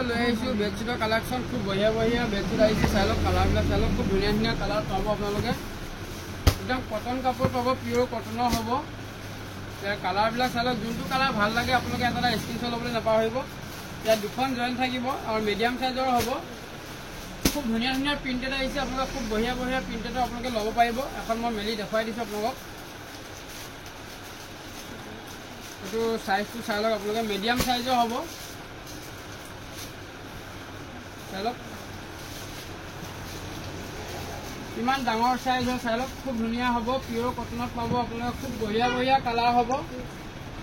লৈ আহিছোঁ বেডশ্বীটৰ কালেকশ্যন খুব বঢ়িয়া বঢ়িয়া বেডশ্বীট আহিছে চাই লওক কালাৰবিলাক চাই লওক খুব ধুনীয়া ধুনীয়া কালাৰ পাব আপোনালোকে একদম কটন কাপোৰ পাব পিয়'ৰ কটনৰ হ'ব কালাৰবিলাক চাই লওক যোনটো কালাৰ ভাল লাগে আপোনালোকে এটা স্ক্ৰীনশ্বট ল'বলৈ নাপাহৰিব ইয়াত দুখন জইণ্ট থাকিব আৰু মিডিয়াম চাইজৰ হ'ব খুব ধুনীয়া ধুনীয়া প্ৰিণ্টেড আহিছে আপোনালোকে খুব বঢ়িয়া বঢ়িয়া প্ৰিণ্টেডো আপোনালোকে ল'ব পাৰিব এখন মই মেলি দেখুৱাই দিছোঁ আপোনালোকক এইটো সাইজটো চাই লওক আপোনালোকে মিডিয়াম সাইজৰ হ'ব চাই লওক ইমান ডাঙৰ সাইজৰ চাই লওক খুব ধুনীয়া হ'ব পিয়'ৰ কটনত পাব আপোনালোকে খুব বঢ়িয়া বঢ়িয়া কালাৰ হ'ব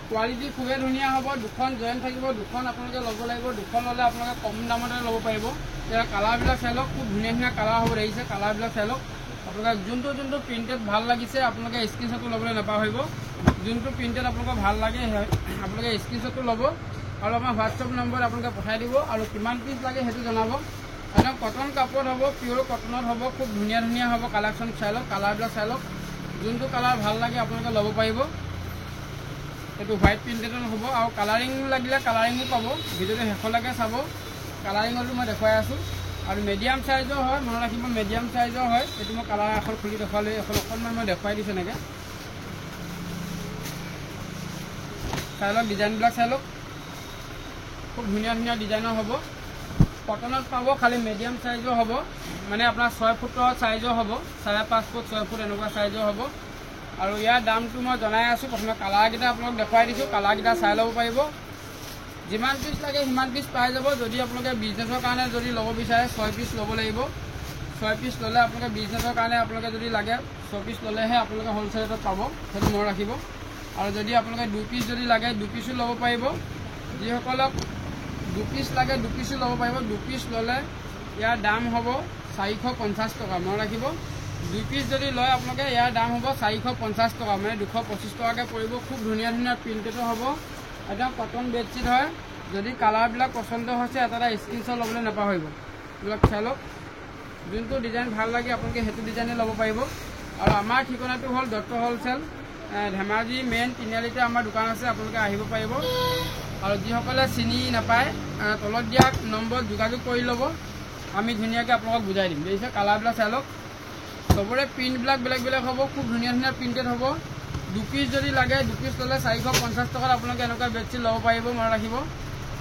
কোৱালিটি খুবেই ধুনীয়া হ'ব দুখন জইণ্ট থাকিব দুখন আপোনালোকে ল'ব লাগিব দুখন ল'লে আপোনালোকে কম দামতে ল'ব পাৰিব এতিয়া কালাৰবিলাক চাই লওক খুব ধুনীয়া ধুনীয়া কালাৰ হ'ব দেখিছে কালাৰবিলাক চাই লওক আপোনালোকে যোনটো যোনটো প্ৰিণ্টেড ভাল লাগিছে আপোনালোকে স্ক্ৰীনশ্বটটো ল'বলৈ নাপাহৰিব যোনটো প্ৰিণ্টেড আপোনালোকৰ ভাল লাগে আপোনালোকে স্ক্ৰীনশ্বটটো ল'ব আৰু আমাৰ হোৱাটছআপ নম্বৰত আপোনালোকে পঠাই দিব আৰু কিমান পিচ লাগে সেইটো জনাব একদম কটন কাপোৰত হ'ব পিয়'ৰ কটনত হ'ব খুব ধুনীয়া ধুনীয়া হ'ব কালেকশ্যন চাই লওক কালাৰবিলাক চাই লওক যোনটো কালাৰ ভাল লাগে আপোনালোকে ল'ব পাৰিব এইটো হোৱাইট প্ৰিণ্টেডৰ হ'ব আৰু কালাৰিং লাগিলে কালাৰিঙো পাব ভিডিঅ'টো শেষলৈকে চাব কালাৰিঙতো মই দেখুৱাই আছোঁ আৰু মিডিয়াম চাইজৰ হয় মনত ৰাখিব মিডিয়াম চাইজৰ হয় এইটো মই কালাৰ এখন খুলি দেখুৱালে এখন অকণমান মই দেখুৱাই দিছোঁ এনেকৈ চাই লওক ডিজাইনবিলাক চাই লওক খুব ধুনীয়া ধুনীয়া ডিজাইনৰ হ'ব কটনত পাব খালি মিডিয়াম সাইজৰ হ'ব মানে আপোনাৰ 6 ফুটৰ সাইজৰ হ'ব 5.5 ফুট 6 ফুট এনেকুৱা সাইজৰ হ'ব আৰু ইয়াৰ দামটো মই জনাই আছোঁ প্ৰথমে কালাৰকেইটা আপোনাক দেখুৱাই দিছোঁ কালাৰকেইটা চাই ল'ব পাৰিব যিমান পিচ লাগে সিমান পিচ পাই যাব যদি আপোনালোকে বিজনেছৰ কাৰণে যদি ল'ব বিচাৰে 6 পিচ ল'ব লাগিব 6 পিচ ল'লে আপোনালোকে বিজনেছৰ কাৰণে আপোনালোকে যদি লাগে 6 পিচ ল'লেহে আপোনালোকে হ'লচেল ৰেটত পাব সেইটো মনত ৰাখিব আৰু যদি আপোনালোকে 2 পিচ যদি লাগে 2 পিচো ল'ব পাৰিব যিসকলক 2 পিচ লাগে 2 পিচো ল'ব পাৰিব 2 পিচ ল'লে ইয়াৰ দাম হ'ব 450 টকা মনত ৰাখিব 2 পিচ যদি লয় আপোনালোকে ইয়াৰ দাম হ'ব 450 টকা মানে 225 টকাকৈ পৰিব খুব ধুনীয়া ধুনীয়া প্ৰিণ্টেডো হ'ব একদম কটন বেডশ্বীট হয় যদি কালাৰবিলাক পচন্দ হৈছে এটা স্ক্ৰীনশ্বট ল'বলৈ নাপাহৰিব এইবিলাক চাই লওক যোনটো ডিজাইন ভাল লাগে আপোনালোকে সেইটো ডিজাইনে ল'ব পাৰিব আৰু আমাৰ ঠিকনাটো হ'ল দত্ত হ'লচেল ধেমাজি মেইন তিনিআলিতে আমাৰ দোকান আছে আপোনালোকে আহিব পাৰিব আৰু যিসকলে চিনি নাপায় তলত দিয়া নম্বৰত যোগাযোগ কৰি ল'ব আমি ধুনীয়াকৈ আপোনালোকক বুজাই দিম দেখিছে কালাৰবিলাক চাই লওক চবৰে প্ৰিণ্টবিলাক বেলেগ বেলেগ হ'ব খুব ধুনীয়া ধুনীয়া প্ৰিণ্টেড হ'ব 2 পিচ যদি লাগে 2 পিচ ল'লে 450 টকাত আপোনালোকে এনেকুৱা বেডশ্বীট ল'ব পাৰিব মনত ৰাখিব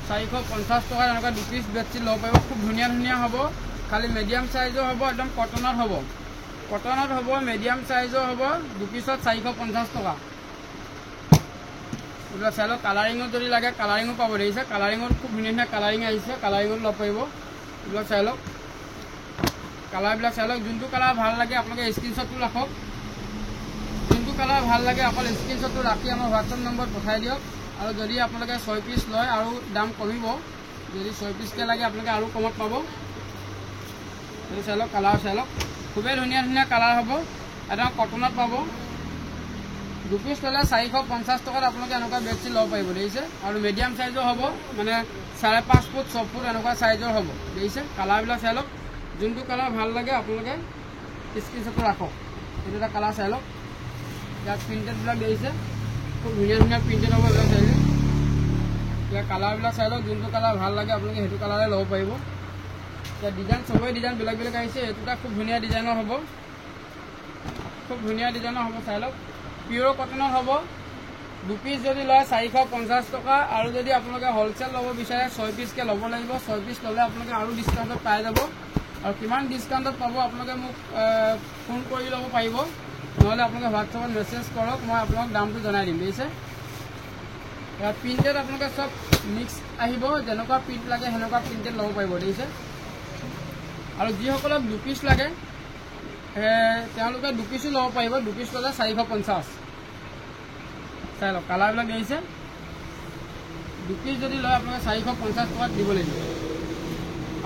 450 টকাত এনেকুৱা 2 পিচ বেডশ্বীট ল'ব পাৰিব খুব ধুনীয়া ধুনীয়া হ'ব খালি মিডিয়াম সাইজৰ হ'ব একদম কটনত হ'ব মিডিয়াম সাইজৰ হ'ব 2 পিচত 450 টকা এইবিলাক চাই লওক কালাৰিঙত যদি লাগে কালাৰিঙো পাব দেখিছে কালাৰিঙত খুব ধুনীয়া ধুনীয়া কালাৰিং আহিছে কালাৰিঙত ল'ব পাৰিব এইবিলাক চাই লওক কালাৰবিলাক চাই লওক যোনটো কালাৰ ভাল লাগে আপোনালোকে স্ক্ৰীনশ্বটটো ৰাখক যোনটো কালাৰ ভাল লাগে অকল স্ক্ৰীনশ্বটটো ৰাখি আমাৰ হোৱাটছআপ নম্বৰত পঠাই দিয়ক আৰু যদি আপোনালোকে 6 পিচ লয় আৰু দাম কমিব যদি 6 পিচকৈ লাগে আপোনালোকে আৰু কমত পাব এইটো চাই লওক কালাৰ চাই লওক খুবেই ধুনীয়া ধুনীয়া কালাৰ হ'ব একদম কটনত পাব 2 পিচ ল'লে 450 টকাত আপোনালোকে এনেকুৱা বেডশ্বীট ল'ব পাৰিব দেখিছে আৰু মিডিয়াম সাইজৰ হ'ব মানে 5.5 ফুট 6 ফুট এনেকুৱা সাইজৰ হ'ব দেখিছে কালাৰবিলাক চাই লওক যোনটো কালাৰ ভাল লাগে আপোনালোকে স্ক্ৰীনশ্বটটো ৰাখক এইটো এটা কালাৰ চাই লওক ইয়াত প্ৰিণ্টেডবিলাক দেখিছে খুব ধুনীয়া ধুনীয়া প্ৰিণ্টেড হ'ব এইবিলাক চাই লওক ইয়াৰ কালাৰবিলাক চাই লওক যোনটো কালাৰ ভাল লাগে আপোনালোকে সেইটো কালাৰে ল'ব পাৰিব ইয়াত ডিজাইন চবৰে ডিজাইন বেলেগ বেলেগ আহিছে এইটো এটা খুব ধুনীয়া ডিজাইনৰ হ'ব চাই লওক পিয়'ৰ কটনৰ হ'ব 2 পিচ যদি লয় 450 টকা আৰু যদি আপোনালোকে হ'লচেল ল'ব বিচাৰে 6 পিচকৈ ল'ব লাগিব 6 পিচ ল'লে আপোনালোকে আৰু ডিছকাউণ্টত পাই যাব আৰু কিমান ডিছকাউণ্টত পাব আপোনালোকে মোক ফোন কৰি ল'ব পাৰিব নহ'লে আপোনালোকে হোৱাটছআপত মেছেজ কৰক মই আপোনাক দামটো জনাই দিম দেখিছে ইয়াত প্ৰিণ্টেড আপোনালোকে চব মিক্স আহিব যেনেকুৱা প্ৰিণ্ট লাগে সেনেকুৱা প্ৰিণ্টেড ল'ব পাৰিব দেখিছে আৰু যিসকলক 2 পিচ লাগে তেওঁলোকে 2 পিচো ল'ব পাৰিব 2 পিচ ল'লে 450 চাই লওক কালাৰবিলাক দেখিছে 2 পিচ যদি লয় আপোনালোকে 450 টকাত দিব লাগিব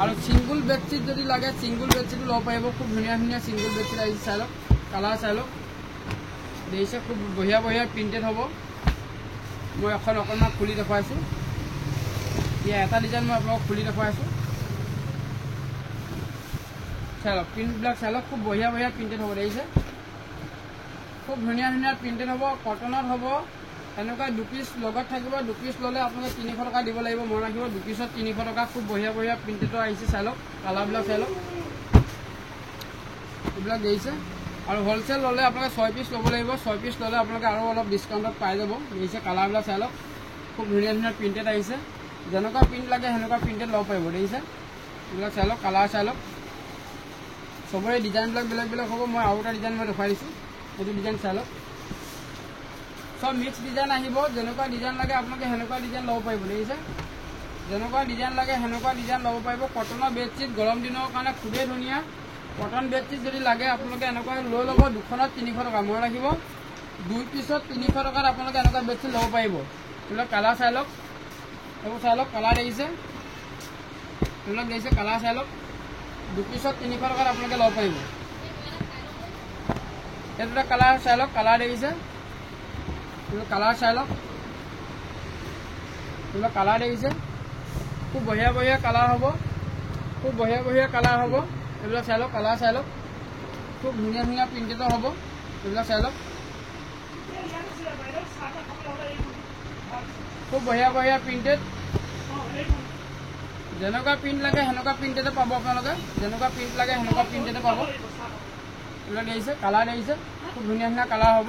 আৰু ছিংগুল বেডশ্বীট যদি লাগে ছিংগুল বেডশ্বীটো ল'ব পাৰিব খুব ধুনীয়া ধুনীয়া ছিংগুল বেডশ্বীট আহিছে চাই লওক কালাৰ চাই লওক দেখিছে খুব বঢ়িয়া বঢ়িয়া প্ৰিণ্টেড হ'ব মই এখন অকণমান খুলি দেখুৱাইছোঁ ইয়াৰ এটা ডিজাইন মই আপোনালোকক খুলি দেখুৱাইছোঁ চাই লওক প্ৰিণ্টবিলাক চাই লওক খুব বঢ়িয়া বঢ়িয়া প্ৰিণ্টেড হ'ব দেখিছে খুব ধুনীয়া ধুনীয়া প্ৰিণ্টেড হ'ব কটনত হ'ব এনেকুৱা 2 পিচ লগত থাকিব 2 পিচ ল'লে আপোনালোকে 300 টকা দিব লাগিব মন ৰাখিব 2 পিছত 300 টকা খুব বঢ়িয়া বঢ়িয়া প্ৰিণ্টেডৰ আহিছে চাই লওক কালাৰবিলাক চাই লওক এইবিলাক দিছে আৰু হোলচেল ল'লে আপোনালোকে 6 পিচ ল'ব লাগিব 6 পিচ ল'লে আপোনালোকে আৰু অলপ ডিছকাউণ্টত পাই যাব দিছে কালাৰবিলাক চাই লওক খুব ধুনীয়া ধুনীয়া প্ৰিণ্টেড আহিছে যেনেকুৱা প্ৰিণ্ট লাগে সেনেকুৱা প্ৰিণ্টেড ল'ব পাৰিব দিছে এইবিলাক চাই লওক কালাৰ চাই লওক সবৰে ডিজাইনবিলাক বেলেগ বেলেগ হ'ব মই আৰু এটা ডিজাইন মই দেখাই দিছোঁ এইটো ডিজাইন চাই লওক সব মিক্স ডিজাইন আহিব যেনেকুৱা ডিজাইন লাগে আপোনালোকে সেনেকুৱা ডিজাইন ল'ব পাৰিব দেখিছে যেনেকুৱা ডিজাইন লাগে সেনেকুৱা ডিজাইন ল'ব পাৰিব কটনৰ বেডশ্বীট গৰম দিনৰ কাৰণে খুবেই ধুনীয়া কটন বেডশ্বীট যদি লাগে আপোনালোকে এনেকুৱা লৈ ল'ব দুখনত 300 টকা মনত ৰাখিব 2 পিছত 300 টকাত আপোনালোকে এনেকুৱা বেডশ্বীট ল'ব পাৰিব এইবিলাক কালাৰ চাই লওক এইবোৰ চাই লওক কালাৰ দেখিছে এইবিলাক দেখিছে কালাৰ চাই লওক 2 পিছত 300 টকাত আপোনালোকে ল'ব পাৰিব এইটো কালাৰ চাই লওক কালাৰ দেখিছে কালাৰ চাই লওক এইবিলাক কালাৰ দেখিছে খুব বঢ়িয়া বঢ়িয়া কালাৰ হ'ব খুব বঢ়িয়া বঢ়িয়া কালাৰ হ'ব এইবিলাক চাই লওক কালাৰ চাই লওক খুব ধুনীয়া ধুনীয়া প্ৰিণ্টেডৰ হ'ব এইবিলাক চাই লওক খুব বঢ়িয়া বঢ়িয়া প্ৰিণ্টেড যেনেকুৱা প্ৰিণ্ট লাগে সেনেকুৱা প্ৰিণ্টেডে পাব আপোনালোকে যেনেকুৱা প্ৰিণ্ট লাগে সেনেকুৱা প্ৰিণ্টেডে পাব এইবিলাক দেখিছে কালাৰ দেখিছে খুব ধুনীয়া ধুনীয়া কালাৰ হ'ব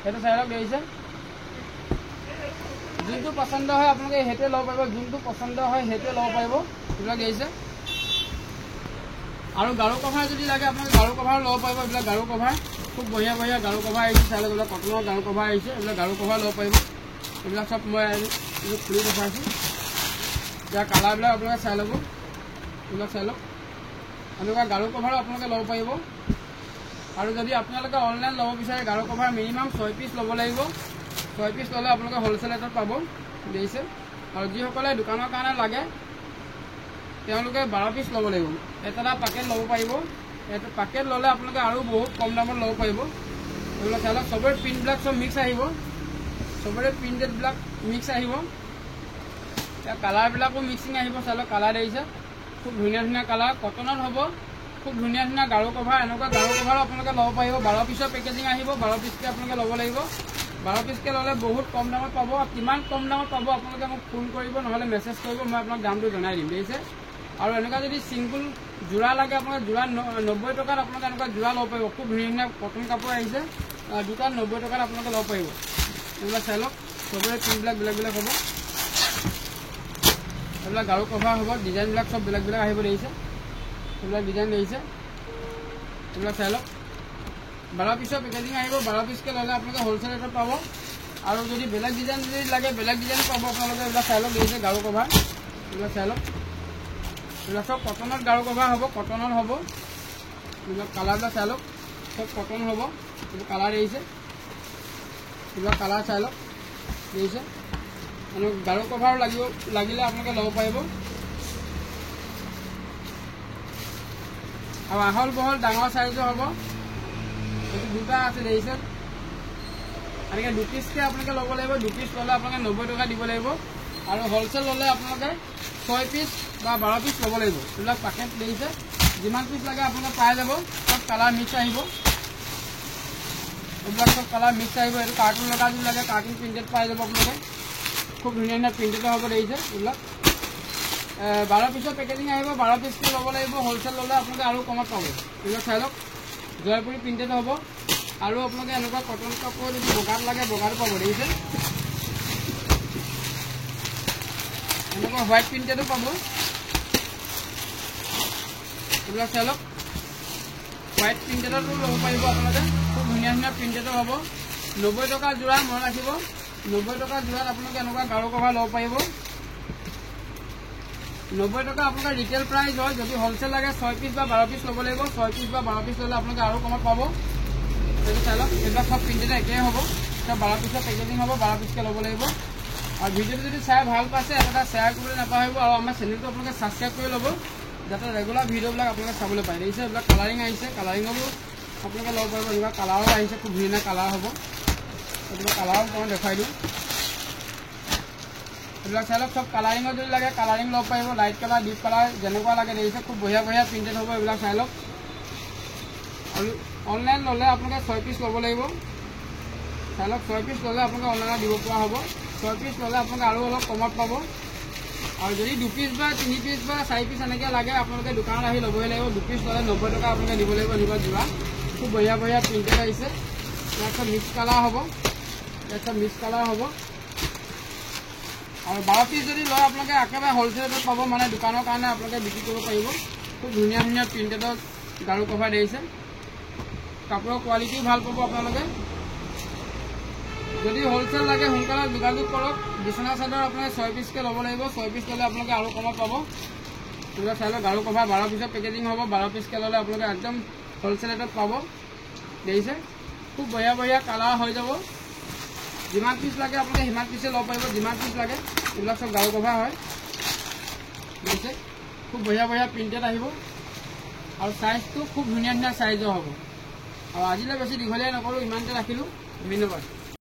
সেইটো চাই লওক দেখিছে যোনটো পচন্দ হয় আপোনালোকে সেইটোৱে ল'ব পাৰিব যোনটো পচন্দ হয় সেইটোৱে ল'ব পাৰিব এইবিলাক দেখিছে আৰু গাৰু কভাৰ যদি লাগে আপোনালোকে গাৰু কভাৰ ল'ব পাৰিব এইবিলাক গাৰু কভাৰ খুব বঢ়িয়া বঢ়িয়া গাৰু কভাৰ আহিছে চাই লওক এইবিলাক কটনৰ গাৰু কভাৰ আহিছে এইবিলাক গাৰু কভাৰ ল'ব পাৰিব এইবিলাক চব মই এইবিলাক খুলি দেখাইছোঁ ইয়াৰ কালাৰবিলাক আপোনালোকে চাই ল'ব এইবিলাক চাই লওক এনেকুৱা গাৰু কভাৰো আপোনালোকে ল'ব পাৰিব আৰু যদি আপোনালোকে অনলাইন ল'ব বিচাৰে গাৰু কভাৰ মিনিমাম 6 পিচ ল'ব লাগিব 6 পিচ ল'লে আপোনালোকে হোলচেল ৰেটত পাব দেখিছে আৰু যিসকলে দোকানৰ কাৰণে লাগে তেওঁলোকে 12 পিচ ল'ব লাগিব এটা পেকেট ল'ব পাৰিব এটা পেকেট ল'লে আপোনালোকে আৰু বহুত কম দামত ল'ব পাৰিব এইবিলাক চাই লওক চবৰে প্ৰিণ্টবিলাক চব মিক্স আহিব চবৰে প্ৰিণ্টেডবিলাক মিক্স আহিব ইয়াৰ কালাৰবিলাকো মিক্সিং আহিব চাই লওক কালাৰ দেখিছে খুব ধুনীয়া ধুনীয়া কালাৰ কটনত হ'ব খুব ধুনীয়া ধুনীয়া গাৰু কভাৰ এনেকুৱা গাৰু কভাৰো আপোনালোকে ল'ব পাৰিব 12 পিছৰ পেকেজিং আহিব 12 পিছকৈ আপোনালোকে ল'ব লাগিব 12 পিছকৈ ল'লে বহুত কম দামত পাব কিমান কম দামত পাব আপোনালোকে মোক ফোন কৰিব নহ'লে মেছেজ কৰিব মই আপোনাক দামটো জনাই দিম দেখিছে আৰু এনেকুৱা যদি চিংগুল যোৰা লাগে আপোনালোকে যোৰা 90 টকাত আপোনালোকে এনেকুৱা যোৰা ল'ব পাৰিব খুব ধুনীয়া ধুনীয়া কটন কাপোৰ আহিছে দুটাত 90 টকাত আপোনালোকে ল'ব পাৰিব এইবিলাক চাই লওক চবৰে প্ৰিণ্টবিলাক বেলেগ বেলেগ হ'ব এইবিলাক গাৰু কভাৰ হ'ব ডিজাইনবিলাক চব বেলেগ বেলেগ আহিব দেখিছে এইবিলাক ডিজাইন দেখিছে এইবিলাক চাই লওক 12 পিছৰ পেকেজিং আহিব 12 পিছকৈ ল'লে আপোনালোকে হোলচেল ৰেটত পাব আৰু যদি বেলেগ ডিজাইন যদি লাগে বেলেগ ডিজাইন পাব আপোনালোকে এইবিলাক চাই লওক দেখিছে গাৰু কভাৰ এইবিলাক চাই লওক এইবিলাক চব কটনত গাৰু কভাৰ হ'ব কটনত হ'ব এইবিলাক কালাৰবিলাক চাই লওক চব কটন হ'ব এইবোৰ কালাৰ দেখিছে এইবিলাক কালাৰ চাই লওক দেখিছে গাৰু কভাৰ লাগিলে আপোনালোকে ল'ব পাৰিব আৰু আহল বহল ডাঙৰ চাইজৰ হ'ব এইটো দুটা আছে দেখিছে এনেকৈ 2 পিচকৈ আপোনালোকে ল'ব লাগিব 2 পিচ ল'লে আপোনালোকে 90 টকা দিব লাগিব আৰু হোলচেল ল'লে আপোনালোকে 6 পিচ বা 12 পিচ ল'ব লাগিব এইবিলাক পেকেট দেখিছে যিমান পিচ লাগে আপোনালোকে পাই যাব চব কালাৰ মিক্স আহিব এইবিলাক চব কালাৰ মিক্স আহিব এইটো কাৰ্টুন লগা যদি লাগে কাৰ্টুন প্ৰিণ্টেড পাই যাব আপোনালোকে খুব ধুনীয়া ধুনীয়া প্ৰিণ্টেডৰ হ'ব দেখিছে এইবিলাক 12 পিছৰ পেকেজিং আহিব 12 পিচকৈ ল'ব লাগিব হোলচেল ল'লে আপোনালোকে আৰু কমত পাব এইবিলাক চাই লওক জয়পুৰী প্ৰিণ্টেড হ'ব আৰু আপোনালোকে এনেকুৱা কটন কাপোৰ যদি বগাত লাগে বগাটো পাব দেখিছে এনেকুৱা হোৱাইট প্ৰিণ্টেডো পাব এইবিলাক চাই লওক হোৱাইট প্ৰিণ্টেডতো ল'ব পাৰিব আপোনালোকে খুব ধুনীয়া ধুনীয়া প্ৰিণ্টেডো হ'ব 90 টকা যোৰা মনত ৰাখিব 90 টকা যোৰাত আপোনালোকে এনেকুৱা গাৰু কভাৰ ল'ব পাৰিব 90 টকা আপোনালোকৰ ৰিটেল প্ৰাইচ হয় যদি হোলচেল লাগে 6 পিচ বা 12 পিচ ল'ব লাগিব 6 পিচ বা 12 পিচ ল'লে আপোনালোকে আৰু কমত পাব এইটো চাই লওক এইবিলাক সব প্ৰিণ্টেড একেই হ'ব চব 12 পিছৰ পেকেজিং হ'ব 12 পিচকৈ ল'ব লাগিব আৰু ভিডিঅ'টো যদি চাই ভাল পাইছে এটা শ্বেয়াৰ কৰিবলৈ নাপাহৰিব আৰু আমাৰ চেনেলটো আপোনালোকে ছাবস্ক্ৰাইব কৰি ল'ব যাতে ৰেগুলাৰ ভিডিঅ'বিলাক আপোনালোকে চাবলৈ পায় দেখিছে এইবিলাক কালাৰিং আহিছে কালাৰিঙৰো আপোনালোকে ল'ব পাৰিব এনেকুৱা কালাৰো আহিছে খুব ধুনীয়া কালাৰ হ'ব এইবিলাক কালাৰো মই দেখাই দিওঁ এইবিলাক চাই লওক চব কালাৰিঙৰ যদি লাগে কালাৰিং ল'ব পাৰিব লাইট কালাৰ ডিপ কালাৰ যেনেকুৱা লাগে দেখিছে খুব বঢ়িয়া বঢ়িয়া প্ৰিণ্টেড হ'ব এইবিলাক চাই লওক আৰু অনলাইন ল'লে আপোনালোকে 6 পিচ ল'ব লাগিব চাই লওক 6 পিচ ল'লে আপোনালোকে অনলাইনত দিব পৰা হ'ব। 6 পিচ ল'লে আপোনালোকে আৰু অলপ কমত পাব। আৰু যদি 2 পিচ বা 3 পিচ বা 4 পিচ এনেকৈ লাগে আপোনালোকে দোকানত আহি ল'বই লাগিব। 2 পিচ ল'লে 90 টকা আপোনালোকে দিব লাগিব এনেকুৱা যোৰা। খুব বঢ়িয়া বঢ়িয়া প্ৰিণ্টেড আহিছে। ইয়াত চব মিক্স কালাৰ হ'ব, ইয়াত চব মিক্স কালাৰ হ'ব। আৰু 12 পিচ যদি লয় আপোনালোকে একেবাৰে হ'লচেলত পাব, মানে দোকানৰ কাৰণে আপোনালোকে বিক্ৰী কৰিব পাৰিব। খুব ধুনীয়া ধুনীয়া প্ৰিণ্টেডৰ গাৰু কভাৰ দিছে। কাপোৰৰ কোৱালিটিও ভাল পাব আপোনালোকে। যদি হ'লচেল লাগে সোনকালে যোগাযোগ কৰক। বিচনা চাদৰ আপোনালোকে 6 পিচকৈ ল'ব লাগিব। 6 পিচ ল'লে আপোনালোকে আৰু কমত পাব। আপোনালোকে চাই লওক গাৰু কভাৰ 12 পিচৰ পেকেজিং হ'ব। 12 পিচকৈ ল'লে আপোনালোকে একদম হ'লচেল ৰেটত পাব। দেখিছে খুব বঢ়িয়া বঢ়িয়া কালাৰ হৈ যাব। যিমান পিচ লাগে আপোনালোকে সিমান পিচে ল'ব পাৰিব। যিমান পিচ লাগে এইবিলাক চব গাৰু কভাৰ হয়। দেখিছে খুব বঢ়িয়া বঢ়িয়া প্ৰিণ্টেড আহিব। আৰু চাইজটো খুব ধুনীয়া ধুনীয়া চাইজৰ হ'ব। আৰু আজিলৈ বেছি দীঘলীয়া নকৰোঁ, ইমানতে ৰাখিলোঁ। ধন্যবাদ।